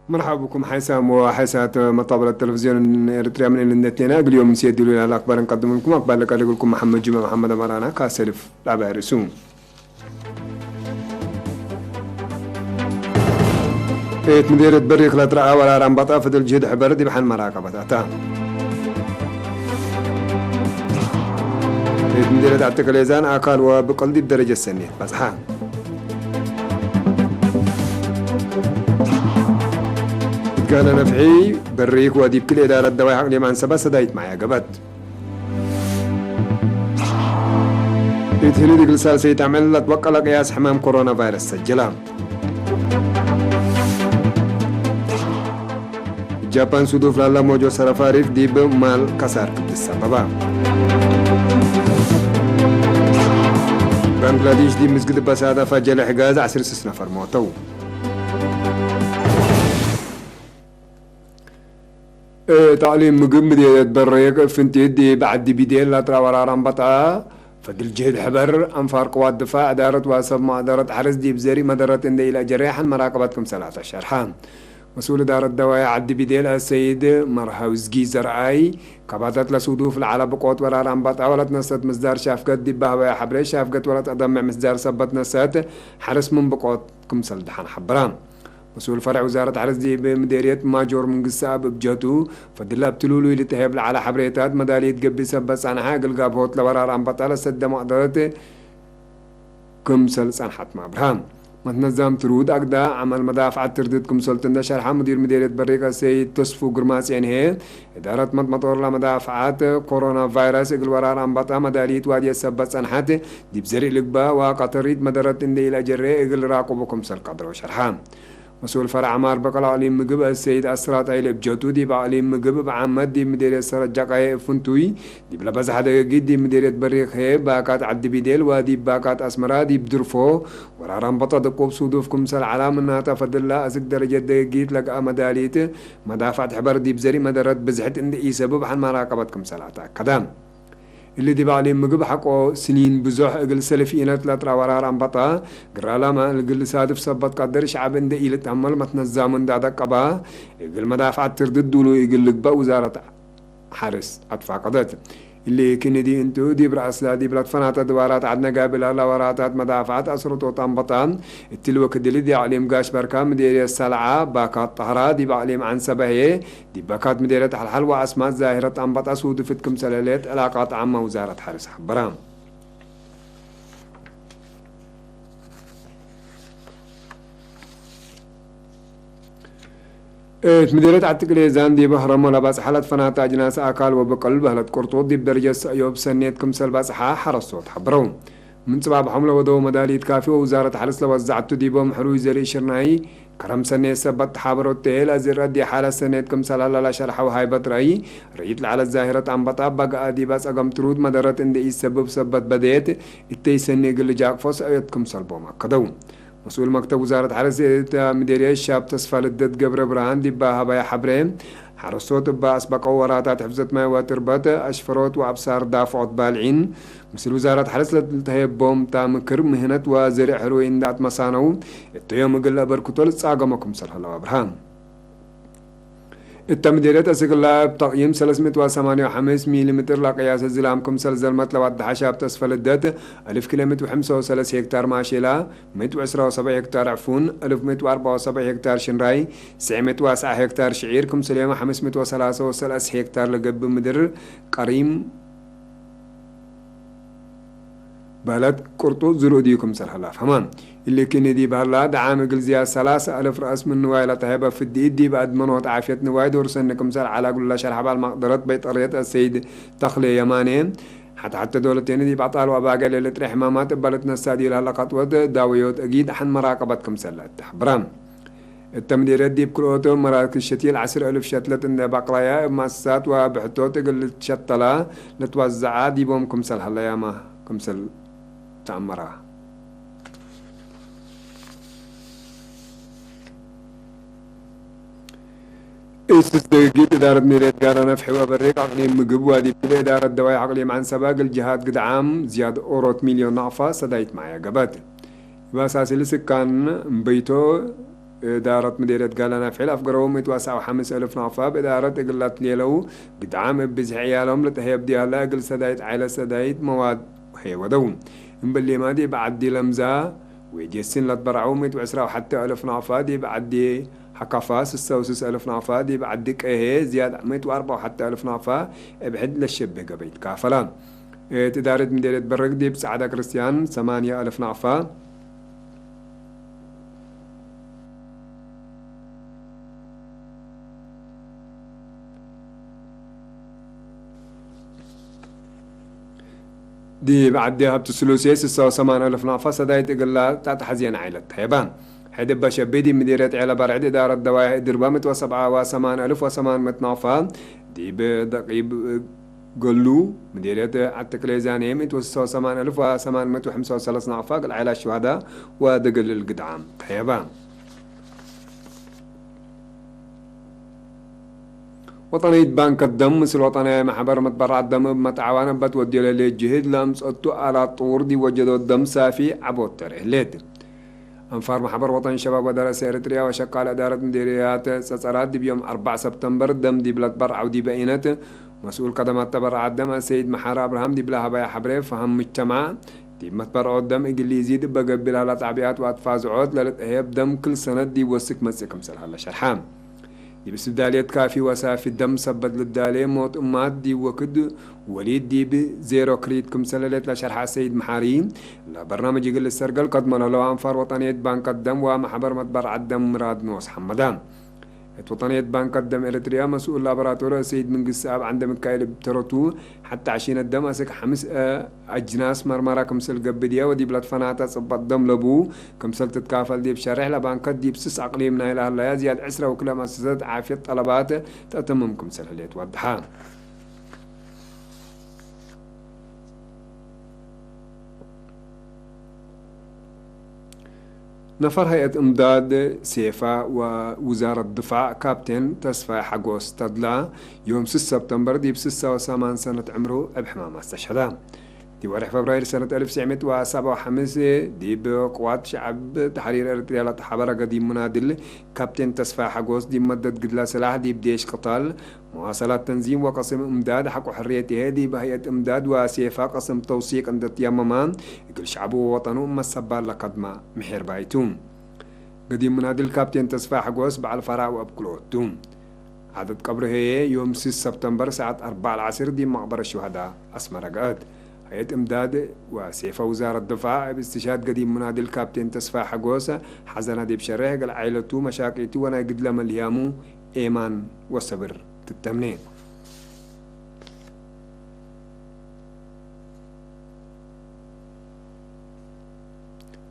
مرحبا بكم حسام وحسات مطابل التلفزيون الاريتريا من الاثنين اليوم نسيد له الاخبار نقدم لكم اقبل لك اقول لكم محمد جمعه محمد مرانا كاسلف لعبه رسوم ايت مديرة بريق لا ترى ولا رمبطه فدل جهد حبر دي بحال مراقبه تا ايت مديرة اعتقاليزان اكل وبقلدي الدرجه السنيه بس ها كان نفعي بريك واديب كل إدارة دواء حق لمن سبا سدايت معي قبت يتهلي ديك السال سيتعمل لتوقع لقياس حمام كورونا فيروس سجلها جابان سودوف لالا موجو سرفاريف ديب مال كسار بالسببا بنغلاديش دي مسجد بسادة فجل حجاز 10 نفر موتو تعليم مقم دي بريق فنتي دي بعد دي بيدين لا ترى ورا رمبطة فدل جهد حبر انفار قوات دفاع ادارت واسب ما ادارت حرس دي بزري مدارت اندي الى جريحا مراقبتكم 13 حام مسؤول اداره الدوايا عدي بيدين السيد مرهوزجي زرعاي كباتت لسودوف العلب قوات ورا رمبطة ولا تنسات مصدار شافقت دي بهوى حبري شافقت ولا تضمع مصدار سبت نسات حرس من بقواتكم سلدحان حبرام مسؤول فرع وزارة عرس دي بمديرية ماجور من قصاب بجاتو فدلا بتلولو اللي تهيب على حبريتات مدالية قبي سبس عن حاقل قابوت لورار عن بطالة سد مقدرته كم سلس عن حتما ابراهام متنظم ترود أقدا عمل مدافع ترددكم سلطنة شرحة مدير مديرية بريقة سيد تصفو قرماس يعني إدارة مطور لمدافعات كورونا فيروس إقل ورار عن بطا مدالية وادية سبس عن حتى دي بزري لقبا وقطريد مدارة اندي إلى جري إقل راقبكم سل قدر وشرحة مسؤول فرع عمار بقال عليم مجب السيد أسرات عيل بجوتو دي بعليم مجب بعمد دي مديرية سرجاق عي فنتوي دي بلا بس حدا جد دي مديرية بريخ هي باكات عد بيديل ودي باكات أسمرا دي بدرفو ورارم بطا دقوب صدوفكم سال علام انها تفضل لا أسك درجة دقيت لك مداليت مدافعة حبر دي بزري مدارات بزحت اندي اي سبب عن مراقبتكم سالاتا كدام اللي دي بعليم مجب حقه سنين بزوح اقل سلفينات لا ترى ورار عن بطا قرالا ما اقل صادف سبت قدر شعب اندي إيلة عمل متنزام من دادا قبا اقل مدافع تردد دولو اقل لقبا وزارة حارس أدفع قضات اللي كندي انتو دي برأس لا دي بلاد فناتا دوارات عدنا قابلها لوراتات مدافعات أسرط وطان بطان التلوة كدلي دي عليم قاش بركة مديرية السلعة باكات طهرة دي بعليم عن سبهية دي باكات مديرية الحلوة أسماء ظاهرة عن بطا سودفتكم سلالات علاقات عامة وزارة حارس حبرام مديرية عتقليزان دي بهرم ولا بس حالة فناتا أجناس أكال وبقلب هلة قرطوط دي بدرجة سأيوب سنيتكم سلباس حرصوت حبرون من سباب حملة ودو مدالية كافي ووزارة حرس لوزعتو دي بوم حروي زري شرناي كرم سنة سبت حابرو التهيل أزر دي حالة سنيتكم سلالة لا شرح وهايبت رأي رأيت على الظاهرة عن بطاب بقى دي بس أقام ترود مدارة اندي سبب سبت بديت التي سنة قل جاك فوس أيتكم سلبوما كدو مسؤول مكتب وزارة حرس مديرية الشاب تصفى للدد قبر برهان دي باها بايا حبرين حرصوت باس بقوا وراتات حفظت ما وتربات أشفروت وأبصار دافعت بالعين مسؤول وزارة حرس لتهيب بوم تام كرم مهنت وزرع حروين دات مسانو التيوم قل بركتول تساقمكم سلح الله برهان التمديرات أسقلا بتقييم 358 ملم لقياس الزلام كمسل زلمت لواد حشاب تسفل الدات 1000 كيلومتر و35 هكتار ماشيلا 117 هكتار عفون 1174 هكتار شنراي 909 هكتار شعير كمسل يوم 533 هكتار لقب مدر قريم بلد قرطو زروديكم سلحلا فهمان اللي كندي بهلا دعام قلزيا 3000 رأس من نوايا لتهيبة في الديد دي بعد منوط عافية نوايا دورسنكم سال على كل شرح بالمقدرات بيت قرية السيد تخلي يمانين حتى دولتين دي بعطال وباقي اللي تريح حمامات بلدنا السادي لها لقطوة داويوت أكيد حن مراقبتكم سلات برام التمديرات دي بكروتو مراكز شتيل 10,000 شتلة بقلايا مؤسسات وبحطوت قل تشتلا لتوزعها دي بومكم سل هلا ياما كمسل تعمرها استثقيت إدارة ميريت قارنا في حوا بريق عقلي مقب وادي بلا إدارة دواء عقلي عن سباق الجهاد قد عام زياد أوروت مليون نعفة سدايت معايا قبات بس أساسي لسكان بيتو إدارة مديرية قالنا فعل أفقرهم يتوسعوا 5000 نافا بإدارة إقلات ليلو قدعام بزح عيالهم لتهيب دي هلا إقل سدايت عائلة سدايت مواد هي ودوم مبلي ما دي بعد دي لمزة ويجي السن لتبرعوا يتوسعوا حتى 1000 نافا دي بعد دي حكافاس السوسس 1000 نافا دي بعد ديك إيه زيادة 104 حتى 1000 نافا بحد للشبه قبيت كافلان إدارة مديرية برق دي بسعادة كريستيان 8000 نافا دي بعدها بتسلوسيس السوا 8000 نافا سدايت إقلا تحت حزين عائلة هيبان حيد بشبيدي مديرية عيلة برعد إدارة دواعي دربامت وسبعة وثمان ألف وثمان نافا دي بدقيب قلو مديرية التكليزانية متوسطة 8835 نافا العائلة الشهداء ودقل القدعام هيبان وطنية بنك الدم مثل وطنية محبر متبرع الدم بمتعاونة بتودي للجهد لمس أتو على طور دي وجدوا الدم سافي عبود ترهلت أنفار محبر وطني شباب ودراسة إريتريا وشقال إدارة مديريات سسرات دي بيوم 4 سبتمبر دم دي بلاد برع ودي بينات مسؤول قدمات تبرع الدم السيد محار أبراهام دي بلا هبايا حبري فهم مجتمع دي متبرع الدم إقل يزيد بقبلها لتعبيات وأطفاز عود للتهيب دم كل سنة دي وسك مسك مثل هلا شرحام دي بس بداليت كافي وسافي الدم سبت للدالي موت أمات دي وكد وليد دي بزيرو كريد كمسللت لشرح السيد محاري لبرنامج يقل السرقل قد من لو أنفار وطنية بنك الدم ومحبر متبرع الدم مراد نوس حمدان وطنية بنك الدم إريتريا مسؤول لابراتوري سيد من قساب عند مكايل بترتو حتى عشين الدم أسك 5 أجناس مرمرة كمسل قبدية ودي بلاد فناتا صبت دم لبو كمسل تتكافل دي بشرح لبنك دي بسس أقليمنا إلى هلا زياد عسرة وكل مؤسسات عافية طلبات تتمم كمسل هليت وضحان نفر هيئة إمداد سيفا ووزارة الدفاع كابتن تسفى حقوس تدلا يوم 6 سبتمبر دي بسسة وثمان سنة عمره بحمامة استشهدا دي ورح فبراير سنة 1957 دي بقوات شعب تحرير إريتريا لتحبر قديم منادل كابتن تسفى حقوس دي مدد قدلا سلاح دي بديش قتال مواصلات تنظيم وقسم إمداد حق حريته دي بهيئة إمداد وسيفا قسم توثيق عند اليممان يقول شعبه ووطنه أما السبال لقدمة محير بايتون قديم منادل كابتن تسفى حقوس بعد الفراء وأبكلوتون عدد قبره هي يوم 6 سبتمبر ساعة 4 العصر دي مقبرة الشهداء أسمرقات هيئة إمداد وسيفا وزارة الدفاع باستشهاد قديم منادي الكابتن تسفى حقوسة حزنة دي بشرح قال عائلته مشاكلته وانا قد لما اليامو إيمان والصبر تتمنين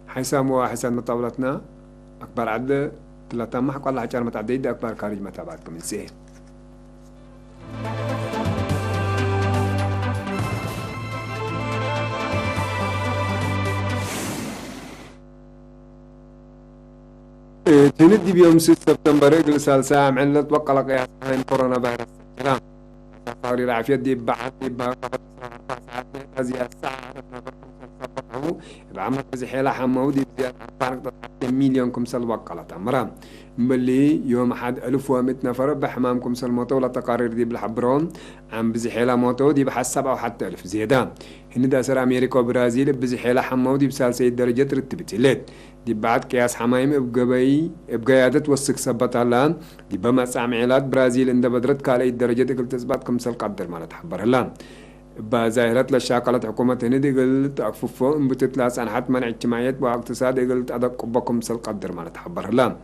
حيسام وحسان مطاولتنا أكبر عدد 3 محق والله حجار متعدد أكبر كارج متابعتكم من سيه تندي بيوم 6 سبتمبر يقل سالسة عملت وقع قياس عن كورونا فيروس السلام صار العافية دي بعد ساعات هذه الساعة بعمل زحيلة حمودي بزيادة 4 مليون كمسل وقلت أمرام مبلي يوم أحد 1100 نفر بحمام كمسل موتو ولا تقارير دي بالحبرون عم بزحيلة موتو دي بحسب أو حتى 1000 زيادة هنا داسر أمريكا وبرازيل بزحيلة حمودي بسالسة درجة رتبتلت دي بعد قياس حمايم بقيادة وسك سبت الله دي بمس عميلات برازيل عند بدرت كالي درجة قلت تثبت كمسل قدر ما تحبر الله بظاهرات لشاكلت حكومة هندي قلت أكففو بتتلاس عن حتى منع اجتماعيات واقتصاد قلت أدق بكمسل قدر ما تحبر الله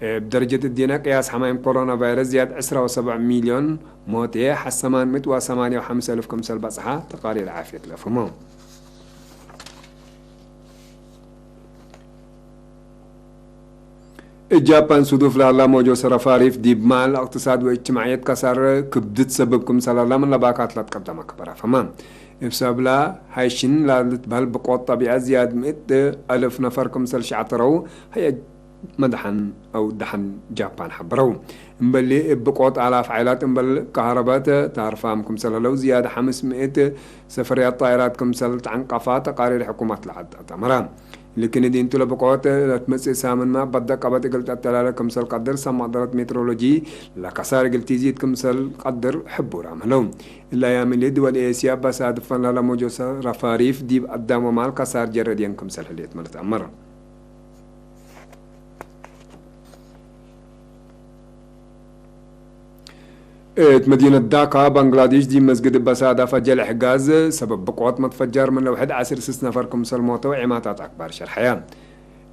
بدرجة الدينا قياس حمايم كورونا فيروس زياد 7 مليون موتيه حسمان 158 ألف كمسل بصحة تقارير عافية لفهمهم اليابان صدوف لله موجو سرفاريف دي بمال اقتصاد واجتماعيات كسر كبدت سببكم سلالا من لباكات لا تقدم كبرا فما بسبب لا هايشين لا تبهل بقوات طبيعة زياد 100,000 نفر كمسل شعترو هي مدحن او دحن جابان حبرو مبلي بقوات آلاف عائلات مبل كهربات تعرفام كمسل لو زيادة 500 سفريات طائرات كمسل عنقفات تقارير حكومات العد تمران لكن دي انتو لبقوات تمسي سامن ما بدأ قبط قلت التلالة كمسل قدر سمع درت مترولوجي لكسار قلت يزيد كمسل قدر حبور عملهم إلا يامل دول إيسيا بس هادفن لا موجوسة رفاريف ديب قدام ومال كسار جردين كمسل حليت ملت أمر مدينة داكا بنغلاديش دي مسجد بسادة فجل حجاز سبب بقوات متفجر من لوحد 10 نفر كمسل موتى وعماتات أكبر شرحيان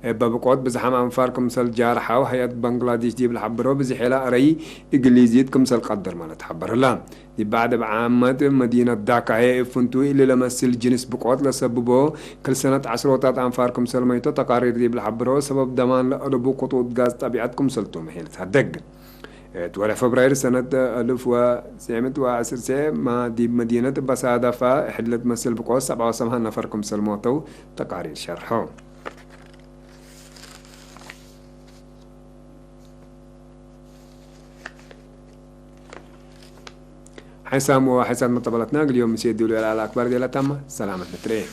بقوات بزحام أنفار كمسل جارحة وحياة بنغلاديش دي بالحبرو بزحيلا أري إنجليزيت كمسل قدر ما تحبر لا دي بعد بعامة مدينة داكا هي فنتو اللي لمسل جنس بقوات لسببو كل سنة 10 أنفار كمسل ميتو تقارير دي بالحبرو سبب دمان لأربو قطوط غاز طبيعت كمسل تومهيل تهدق توالي فبراير سنة 1910 ما دي مدينة بسادة فحلت مسل بقوة 77 نفر كمسل موتو تقارير شرحو حسام وحسن مطبلتنا اليوم مسيد دولي على الأكبر دي لتم سلامة نتريه